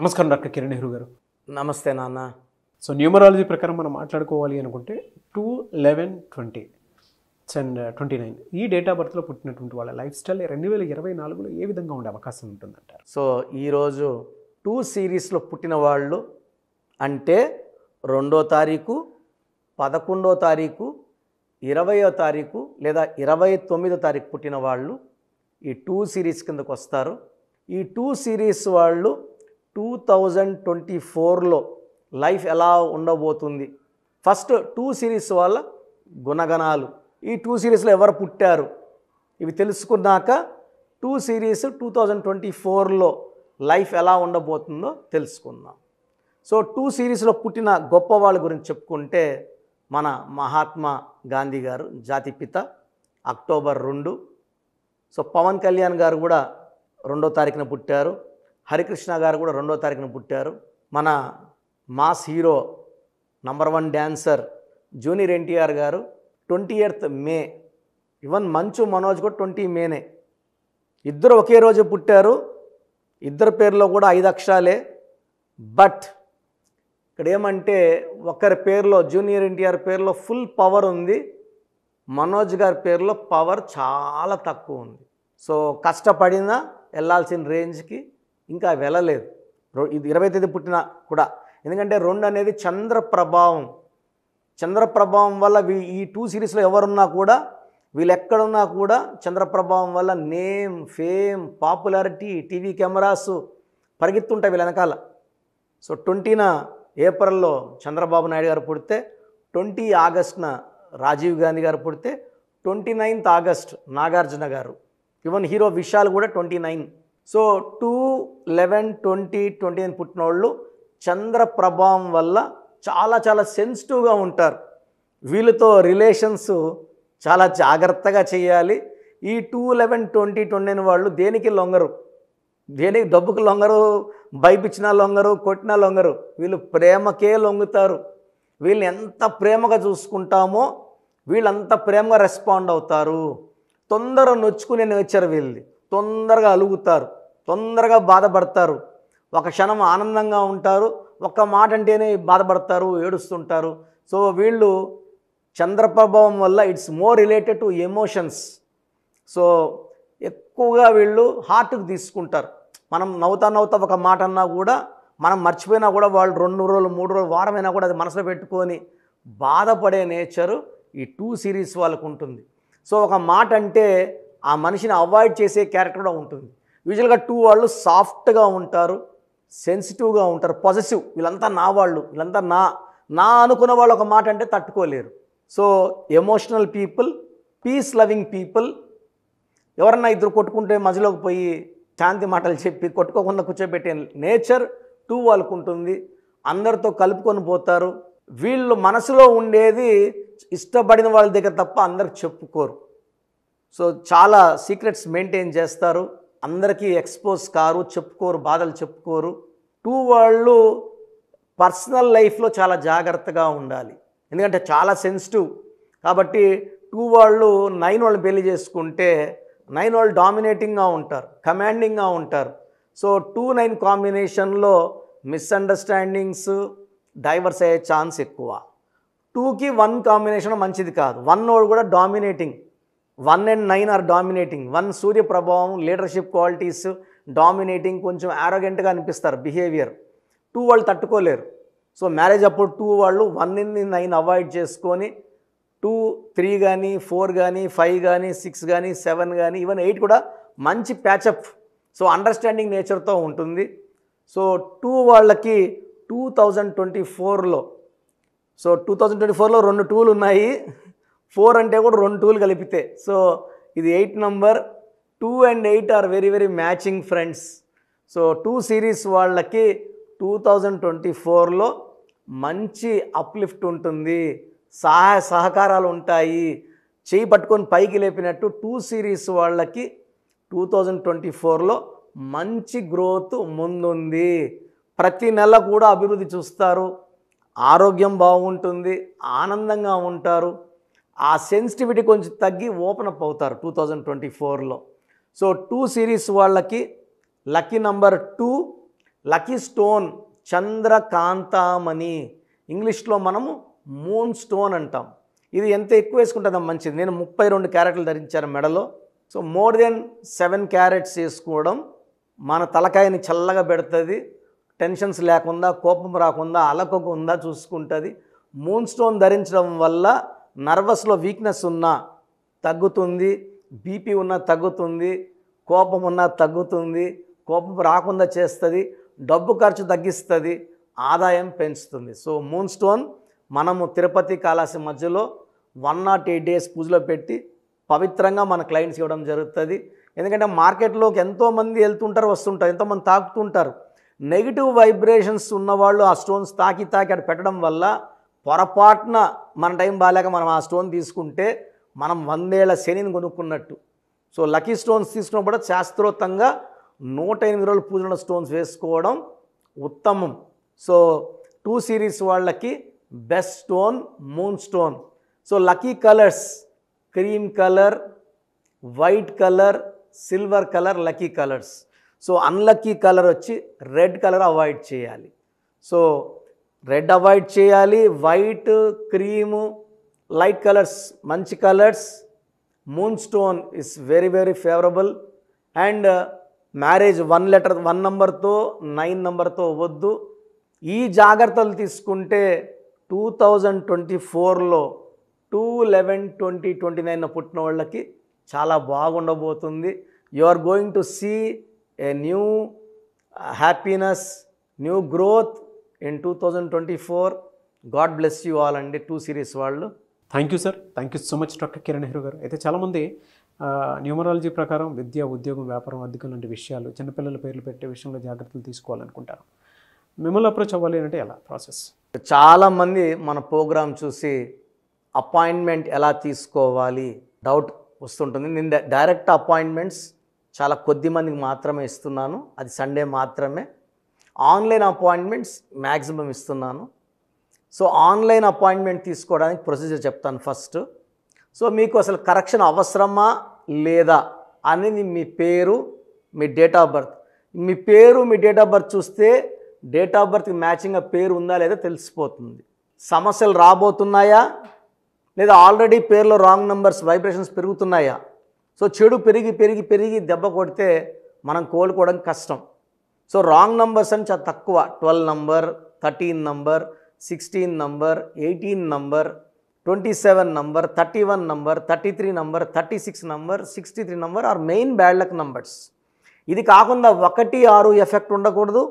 నమస్కారం డాక్టర్ కిరణ్ నెహ్రూ గారు. నమస్తే నాన్న. సో న్యూమరాలజీ ప్రకారం మనం మాట్లాడుకోవాలి అనుకుంటే 2-11-20 అండ్ 29 ఈ డేట్ ఆఫ్ బర్త్లో పుట్టినటువంటి వాళ్ళ లైఫ్ స్టైల్ 2024లో ఏ విధంగా ఉండే అవకాశం ఉంటుందంటారు? సో ఈరోజు 2 సిరీస్లో పుట్టిన వాళ్ళు అంటే 2వ తారీఖు, 11వ తారీఖు, 20వ తారీఖు లేదా 29వ తారీఖు పుట్టిన వాళ్ళు ఈ 2 సిరీస్ కిందకు వస్తారు. ఈ 2 సిరీస్ వాళ్ళు 2024లో లైఫ్ ఎలా ఉండబోతుంది, ఫస్ట్ 2 సిరీస్ వాళ్ళ గుణగణాలు, ఈ 2 సిరీస్లో ఎవరు పుట్టారు ఇవి తెలుసుకున్నాక 2 సిరీస్ 2024లో లైఫ్ ఎలా ఉండబోతుందో తెలుసుకుందాం. సో 2 సిరీస్లో పుట్టిన గొప్ప వాళ్ళ గురించి చెప్పుకుంటే మన మహాత్మా గాంధీ గారు జాతిపిత, అక్టోబర్ 2. సో పవన్ కళ్యాణ్ గారు కూడా 2వ తారీఖున పుట్టారు. హరికృష్ణ గారు కూడా 2వ తారీఖున పుట్టారు. మన mass hero number 1 dancer junior NTR గారు 28th మే. ఈవెన్ మంచు మనోజ్ కూడా 20 మేనే. ఇద్దరు ఒకే రోజు పుట్టారు. ఇద్దరు పేర్లో కూడా 5 అక్షరాలే. బట్ ఇక్కడ ఏమంటే ఒకరి పేరులో జూనియర్ ఎన్టీఆర్ పేరులో ఫుల్ పవర్ ఉంది, మనోజ్ గారి పేరులో పవర్ చాలా తక్కువ ఉంది. సో కష్టపడినా వెళ్ళాల్సిన రేంజ్కి ఇంకా వెళ్ళలేదు. ఇది 20వ తేదీ పుట్టిన కూడా, ఎందుకంటే 2 అనేది చంద్ర ప్రభావం. చంద్ర ప్రభావం వల్ల ఈ 2 సిరీస్లో ఎవరున్నా కూడా, వీళ్ళు ఎక్కడున్నా కూడా చంద్ర ప్రభావం వల్ల name, fame, popularity, TV cameras పరిగెత్తుంటాయి వీళ్ళ వెనకాల. సో 20న ఏప్రిల్లో చంద్రబాబు నాయుడు గారు పుడితే, 20 ఆగస్టున రాజీవ్ గాంధీ గారు పుడితే, 29th ఆగస్ట్ నాగార్జున గారు, ఈవెన్ హీరో విశాల్ కూడా 29. సో 2-11-20-29 పుట్టిన వాళ్ళు చంద్ర ప్రభావం వల్ల చాలా చాలా సెన్సిటివ్గా ఉంటారు. వీళ్ళతో రిలేషన్స్ చాలా జాగ్రత్తగా చేయాలి. ఈ 2-11-20-29 వాళ్ళు దేనికి లొంగరు, దేనికి డబ్బుకు లొంగరు, భయపించినా లొంగరు, కొట్టినా లొంగరు. వీళ్ళు ప్రేమకే లొంగుతారు. వీళ్ళని ఎంత ప్రేమగా చూసుకుంటామో వీళ్ళంత ప్రేమగా రెస్పాండ్ అవుతారు. తొందరగా నొచ్చుకునే నేచర్ వీళ్ళది. తొందరగా అలుగుతారు, తొందరగా బాధపడతారు. ఒక క్షణం ఆనందంగా ఉంటారు, ఒక్క మాట అంటేనే బాధపడతారు, ఏడుస్తుంటారు. సో వీళ్ళు చంద్రప్రభావం వల్ల it's more related to emotions. So ఎక్కువగా వీళ్ళు హార్ట్కి తీసుకుంటారు. మనం నవ్వుతా ఒక మాట అన్నా కూడా, మనం మర్చిపోయినా కూడా వాళ్ళు 2 రోజులు 3 రోజులు వారమైనా కూడా అది మనసులో పెట్టుకొని బాధపడే నేచరు ఈ 2 సిరీస్ వాళ్ళకు ఉంటుంది. సో ఒక మాట అంటే ఆ మనిషిని అవాయిడ్ చేసే క్యారెక్టర్ కూడా ఉంటుంది. యూజువల్గా 2 వాళ్ళు సాఫ్ట్గా ఉంటారు, సెన్సిటివ్గా ఉంటారు, పాజిటివ్. వీళ్ళంతా నా వాళ్ళు, వీళ్ళంతా నా అనుకున్న వాళ్ళు ఒక మాట అంటే తట్టుకోలేరు. So emotional people, peace loving people. ఎవరన్నా ఇద్దరు కొట్టుకుంటే మధ్యలోకి పోయి శాంతి మాటలు చెప్పి కొట్టుకోకుండా కూర్చోబెట్టే నేచర్ 2 వాళ్ళకు ఉంటుంది. అందరితో కలుపుకొని పోతారు. వీళ్ళు మనసులో ఉండేది ఇష్టపడిన వాళ్ళ దగ్గర తప్ప అందరికి చెప్పుకోరు. సో చాలా సీక్రెట్స్ మెయింటైన్ చేస్తారు, అందరికీ ఎక్స్పోజ్ కారు, చెప్పుకోరు, బాధలు చెప్పుకోరు. 2 వాళ్ళు పర్సనల్ లైఫ్లో చాలా జాగ్రత్తగా ఉండాలి, ఎందుకంటే చాలా సెన్సిటివ్. కాబట్టి 2 వాళ్ళు 9 వాళ్ళు పెళ్లి చేసుకుంటే 9 వాళ్ళు డామినేటింగ్గా ఉంటారు, కమాండింగ్గా ఉంటారు. సో 2-9 కాంబినేషన్లో మిస్అండర్స్టాండింగ్స్, డైవర్స్ అయ్యే ఛాన్స్ ఎక్కువ. 2కి 1 కాంబినేషన్ మంచిది కాదు. 1 వాడు కూడా డామినేటింగ్, 1 and 9 ఆర్ డామినేటింగ్. 1 సూర్య ప్రభావం, లీడర్షిప్ క్వాలిటీస్, డామినేటింగ్, కొంచెం యారోగెంట్గా అనిపిస్తారు బిహేవియర్. 2 వాళ్ళు తట్టుకోలేరు. సో మ్యారేజ్ అప్పుడు 2 వాళ్ళు 1-9 అవాయిడ్ చేసుకొని 2-3 కానీ 4 కానీ 5 కానీ 6 కానీ 7 కానీ ఈవెన్ 8 కూడా మంచి ప్యాచప్. సో అండర్స్టాండింగ్ నేచర్తో ఉంటుంది. సో 2 వాళ్ళకి 2024లో, సో 2024లో 2 2లు ఉన్నాయి. 4 అంటే కూడా 2 2లు కలిపితే, సో ఇది 8 number. 2 and 8 are very very matching friends. So 2 series వాళ్ళకి 2024లో మంచి అప్లిఫ్ట్ ఉంటుంది, సహాయ సహకారాలు ఉంటాయి, చేయి పట్టుకొని పైకి లేపినట్టు 2 సిరీస్ వాళ్ళకి 2024లో మంచి గ్రోత్ ముందుంది. ప్రతి నెల కూడా అభివృద్ధి చూస్తారు, ఆరోగ్యం బాగుంటుంది, ఆనందంగా ఉంటారు. ఆ సెన్సిటివిటీ కొంచెం తగ్గి ఓపెన్ అప్ అవుతారు 2024లో. సో 2 సిరీస్ వాళ్ళకి లక్కీ నంబర్ 2, లక్కీ స్టోన్ చంద్రకాంతామణి, ఇంగ్లీష్లో మనము మూన్ స్టోన్ అంటాం. ఇది ఎంత ఎక్కువ వేసుకుంటుందో మంచిది. నేను 32 క్యారెట్లు ధరించాను మెడలో. సో మోర్ దెన్ 7 క్యారెట్స్ వేసుకోవడం మన తలకాయని చల్లగా పెడుతుంది, టెన్షన్స్ లేకుండా, కోపం రాకుండా, అలకకుండా చూసుకుంటుంది. మూన్ స్టోన్ ధరించడం వల్ల నర్వస్లో వీక్నెస్ ఉన్నా తగ్గుతుంది, బీపీ ఉన్నా తగ్గుతుంది, కోపం ఉన్నా తగ్గుతుంది, కోపం రాకుండా చేస్తుంది, డబ్బు ఖర్చు తగ్గిస్తుంది, ఆదాయం పెంచుతుంది. సో మూన్ స్టోన్ మనము తిరుపతి కాళహస్తి మధ్యలో 108 డేస్ పూజలో పెట్టి పవిత్రంగా మన క్లయింట్స్ ఇవ్వడం జరుగుతుంది. ఎందుకంటే మార్కెట్లోకి ఎంతోమంది వెళ్తుంటారు, వస్తుంటారు, ఎంతోమంది తాకుతుంటారు. నెగిటివ్ వైబ్రేషన్స్ ఉన్నవాళ్ళు ఆ స్టోన్స్ తాకి అక్కడ పెట్టడం వల్ల పొరపాటున మన టైం బాగాలేక మనం ఆ స్టోన్ తీసుకుంటే మనం 100 ఏళ్ల శనిని కొనుక్కున్నట్టు. సో లక్కీ స్టోన్స్ తీసుకున్నప్పుడు శాస్త్రోక్తంగా 108 రోజులు పూజలో స్టోన్స్ వేసుకోవడం ఉత్తమం. సో 2 సిరీస్ వాళ్ళకి best stone moon stone. So lucky colours cream colour, white colour, silver colour lucky colours. So unlucky colour వచ్చి రెడ్ కలర్ అవాయిడ్ చేయాలి. సో రెడ్ అవాయిడ్ చేయాలి, వైట్, క్రీము, లైట్ కలర్స్ మంచి colours. Moon stone is very very favourable. And marriage 1 నెంబర్తో 9 నెంబర్తో వద్దు. ఈ జాగ్రత్తలు తీసుకుంటే 2024లో 2/11/2029 పుట్టిన వాళ్ళకి చాలా బాగుండబోతుంది. You are going to see a new happiness, new growth in 2024. God bless you all అండి 2 సిరీస్ వాళ్ళు. Thank you sir, thank you so much doctor Kiran Nehru గారు. అయితే చాలామంది న్యూమరాలజీ ప్రకారం విద్య, ఉద్యోగం, వ్యాపారం, అధికం లాంటి విషయాలు, చిన్నపిల్లల పేర్లు పెట్టే విషయంలో జాగ్రత్తలు తీసుకోవాలనుకుంటారు. మిమ్మల్ని అప్రోచ్ అవ్వాలి అంటే ఎలా ప్రాసెస్? చాలామంది మన ప్రోగ్రామ్ చూసి అపాయింట్మెంట్ ఎలా తీసుకోవాలి డౌట్ వస్తుంటుంది. నేను డైరెక్ట్ అపాయింట్మెంట్స్ చాలా కొద్ది మందికి మాత్రమే ఇస్తున్నాను, అది సండే మాత్రమే. ఆన్లైన్ అపాయింట్మెంట్స్ మ్యాక్సిమం ఇస్తున్నాను. సో ఆన్లైన్ అపాయింట్మెంట్ తీసుకోవడానికి ప్రొసీజర్ చెప్తాను ఫస్ట్. సో మీకు అసలు కరెక్షన్ అవసరమా లేదా అనేది మీ పేరు, మీ డేట్ ఆఫ్ బర్త్. మీ పేరు, మీ డేట్ ఆఫ్ బర్త్ చూస్తే డేట్ ఆఫ్ బర్త్కి మ్యాచింగ్ పేరు ఉందా లేదా తెలిసిపోతుంది. సమస్యలు రాబోతున్నాయా లేదా ఆల్రెడీ పేరులో రాంగ్ నెంబర్స్ వైబ్రేషన్స్ పెరుగుతున్నాయా. సో చెడు పెరిగి పెరిగి పెరిగి దెబ్బ కొడితే మనం కోలుకోవడం కష్టం. సో రాంగ్ నెంబర్స్ అని చాలా తక్కువ. 12 number, 13 number, 16 number, 18 number, 27 number, 31 number, 33 number, 36 number, 63 number are main bad luck numbers. ఇది కాకుండా 1, 6 ఎఫెక్ట్ ఉండకూడదు,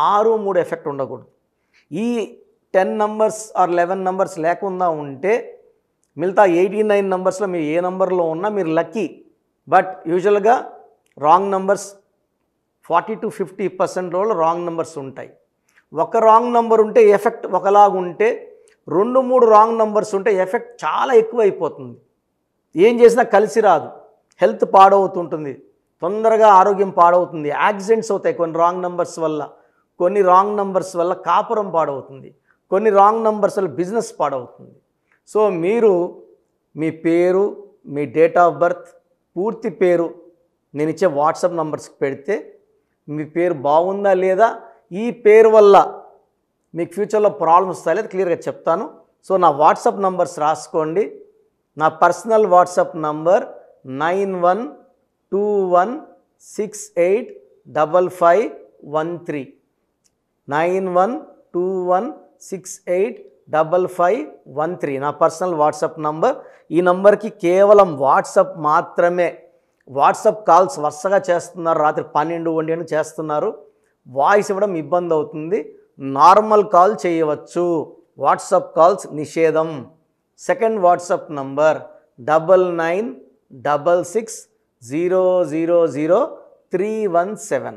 6, 3 ఎఫెక్ట్ ఉండకూడదు. ఈ 10 నంబర్స్ ఆర్ 11 నంబర్స్ లేకుండా ఉంటే మిగతా 89 నంబర్స్లో మీరు ఏ నంబర్లో ఉన్నా మీరు లక్కీ. బట్ యూజువల్గా wrong numbers 40 to 50% wrong numbers ఉంటాయి. ఒక రాంగ్ నెంబర్ ఉంటే ఎఫెక్ట్ ఒకలాగా ఉంటే 2, 3 రాంగ్ నెంబర్స్ ఉంటే ఎఫెక్ట్ చాలా ఎక్కువ అయిపోతుంది. ఏం చేసినా కలిసి రాదు, హెల్త్ పాడవుతుంటుంది, తొందరగా ఆరోగ్యం పాడవుతుంది, యాక్సిడెంట్స్ అవుతాయి కొన్ని రాంగ్ నెంబర్స్ వల్ల, కొన్ని రాంగ్ నెంబర్స్ వల్ల కాపురం పాడవుతుంది, కొన్ని రాంగ్ నెంబర్స్ వల్ల బిజినెస్ పాడవుతుంది. సో మీరు మీ పేరు, మీ డేట్ ఆఫ్ బర్త్, పూర్తి పేరు నేను ఇచ్చే వాట్సాప్ నంబర్స్కి పెడితే మీ పేరు బాగుందా లేదా, ఈ పేరు వల్ల మీకు ఫ్యూచర్లో ప్రాబ్లమ్స్ వస్తాయి లేదా క్లియర్గా చెప్తాను. సో నా వాట్సాప్ నంబర్స్ రాసుకోండి. నా పర్సనల్ వాట్సాప్ నంబర్ 9121685513 9121685513 నా పర్సనల్ వాట్సాప్ నంబర్. ఈ నంబర్కి కేవలం వాట్సాప్ మాత్రమే. వాట్సాప్ కాల్స్ వరుసగా చేస్తున్నారు, రాత్రి 12, 1 చేస్తున్నారు, వాయిస్ ఇవ్వడం ఇబ్బంది అవుతుంది. నార్మల్ కాల్ చేయవచ్చు, వాట్సాప్ కాల్స్ నిషేధం. Second WhatsApp number 9966000317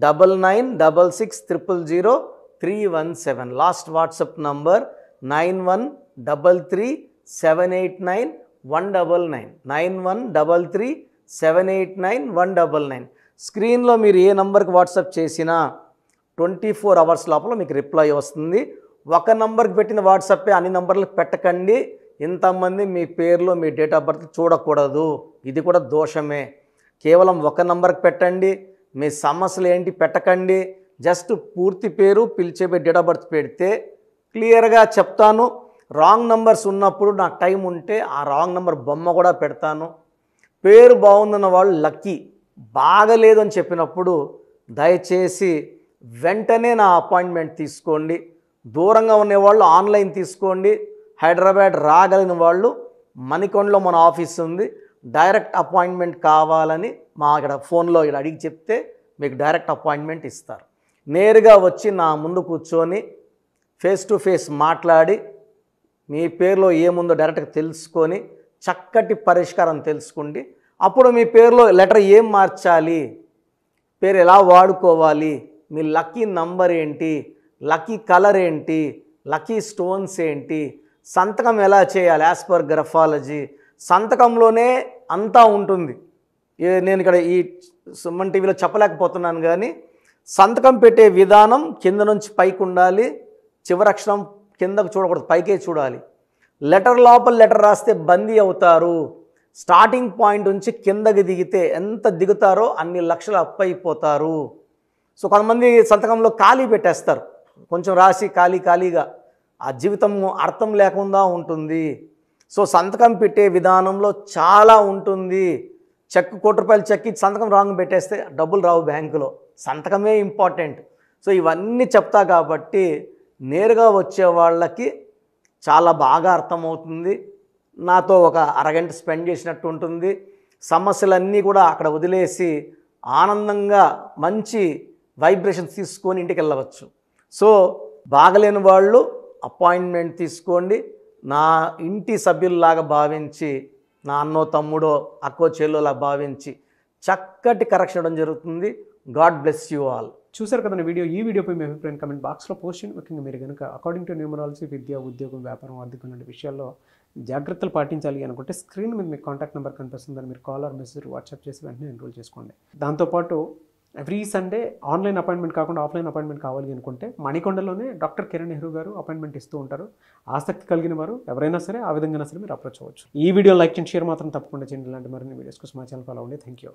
9966000317. Last WhatsApp number 9133789199 9133789199. స్క్రీన్లో మీరు ఏ నంబర్కి వాట్సాప్ చేసినా 24 అవర్స్ లోపల మీకు రిప్లై వస్తుంది. ఒక నంబర్కి పెట్టిన వాట్సాపే అన్ని నంబర్లకు పెట్టకండి. ఇంతమంది మీ పేర్లో మీ డేట్ ఆఫ్ బర్త్ చూడకూడదు, ఇది కూడా దోషమే. కేవలం ఒక నంబర్కి పెట్టండి. మీ సమస్యలు ఏంటి పెట్టకండి, జస్ట్ పూర్తి పేరు పిలిచే డేట్ ఆఫ్ బర్త్ పెడితే క్లియర్గా చెప్తాను. రాంగ్ నంబర్స్ ఉన్నప్పుడు నాకు టైం ఉంటే ఆ రాంగ్ నంబర్ బొమ్మ కూడా పెడతాను. పేరు బాగుందన్న వాళ్ళు లక్కీ, బాగలేదు అని చెప్పినప్పుడు దయచేసి వెంటనే నా అపాయింట్మెంట్ తీసుకోండి. దూరంగా ఉండేవాళ్ళు ఆన్లైన్ తీసుకోండి. హైదరాబాద్ రాగలిగిన వాళ్ళు మణికొండలో మన ఆఫీస్ ఉంది. డైరెక్ట్ అపాయింట్మెంట్ కావాలని మా ఇక్కడ ఫోన్లో ఇక్కడ అడిగి చెప్తే మీకు డైరెక్ట్ అపాయింట్మెంట్ ఇస్తారు. నేరుగా వచ్చి నా ముందు కూర్చొని ఫేస్ టు ఫేస్ మాట్లాడి మీ పేరులో ఏముందో డైరెక్ట్గా తెలుసుకొని చక్కటి పరిష్కారం తెలుసుకోండి. అప్పుడు మీ పేరులో లెటర్ ఏం మార్చాలి, పేరు ఎలా వాడుకోవాలి, మీ లక్కీ నంబర్ ఏంటి, లక్కీ కలర్ ఏంటి, లక్కీ స్టోన్స్ ఏంటి, సంతకం ఎలా చేయాలి యాజ్ పర్ గ్రఫాలజీ, సంతకంలోనే అంతా ఉంటుంది. నేను ఇక్కడ ఈ సుమన్ టీవీలో చెప్పలేకపోతున్నాను కానీ సంతకం పెట్టే విధానం కింద నుంచి పైకి ఉండాలి, చివరి అక్షరం కిందకు చూడకూడదు, పైకే చూడాలి. లెటర్ లోపల లెటర్ రాస్తే బందీ అవుతారు. స్టార్టింగ్ పాయింట్ నుంచి కిందకి దిగితే ఎంత దిగుతారో అన్ని లక్షలు అప్పైపోతారు. సో కొంతమంది సంతకంలో ఖాళీ పెట్టేస్తారు, కొంచెం రాసి ఖాళీగా ఆ జీవితం అర్థం లేకుండా ఉంటుంది. సో సంతకం పెట్టే విధానంలో చాలా ఉంటుంది. చెక్ ₹1 చెక్ ఇచ్చి సంతకం రాంగ్ పెట్టేస్తే డబ్బులు రావు బ్యాంకులో, సంతకమే ఇంపార్టెంట్. సో ఇవన్నీ చెప్తా కాబట్టి నేరుగా వచ్చే వాళ్ళకి చాలా బాగా అర్థమవుతుంది. నాతో ఒక అరగంట స్పెండ్ చేసినట్టు ఉంటుంది. సమస్యలన్నీ కూడా అక్కడ వదిలేసి ఆనందంగా మంచి వైబ్రేషన్స్ తీసుకొని ఇంటికి వెళ్ళవచ్చు. సో బాగలేని వాళ్ళు అపాయింట్మెంట్ తీసుకోండి. నా ఇంటి సభ్యుల్లాగా భావించి, నా అన్నో తమ్ముడో అక్కో చెల్లోలా భావించి చక్కటి కరెక్షన్ ఇవ్వడం జరుగుతుంది. God bless you all. చూసారు కదండి వీడియో. ఈ వీడియోపై మీ అభిప్రాయం కమెంట్ బాక్స్లో పోస్ట్ చేయండి. ముఖ్యంగా మీరు కనుక అకార్డింగ్ టు న్యూమరాలజీ విద్య, ఉద్యోగం, వ్యాపారం, ఆర్థికం లాంటి విషయాల్లో జాగ్రత్తలు పాటించాలి అనుకుంటే స్క్రీన్ మీద మీకు కాంటాక్ట్ నెంబర్ కనిపిస్తుందని మీరు కాల్ ఆర్ మెసేజ్ వాట్సాప్ చేసి వెంటనే ఎన్రోల్ చేసుకోండి. దాంతోపాటు ఎవ్రీ సండే ఆన్లైన్ అపాయింట్మెంట్ కాకుండా ఆఫ్లైన్ అపాయింట్మెంట్ కావాలి అనుకుంటే మణికొండలోనే డాక్టర్ కిరణ్ నెహ్రూ గారు అపాయింట్మెంట్ ఇస్తూ ఉంటారు. ఆసక్తి కలిగిన వారు ఎవరైనా సరే ఆ విధంగా సరే మీరు అప్రోచ్ అవ్వచ్చు. ఈ వీడియో లైక్ చేయండి, షేర్ మాత్రం తప్పకుండా చేయండి. ఇలాంటి మరిన్ని వీడియోస్ కోసం మా ఛానల్ ఫాలో అవ్వండి. Thank you.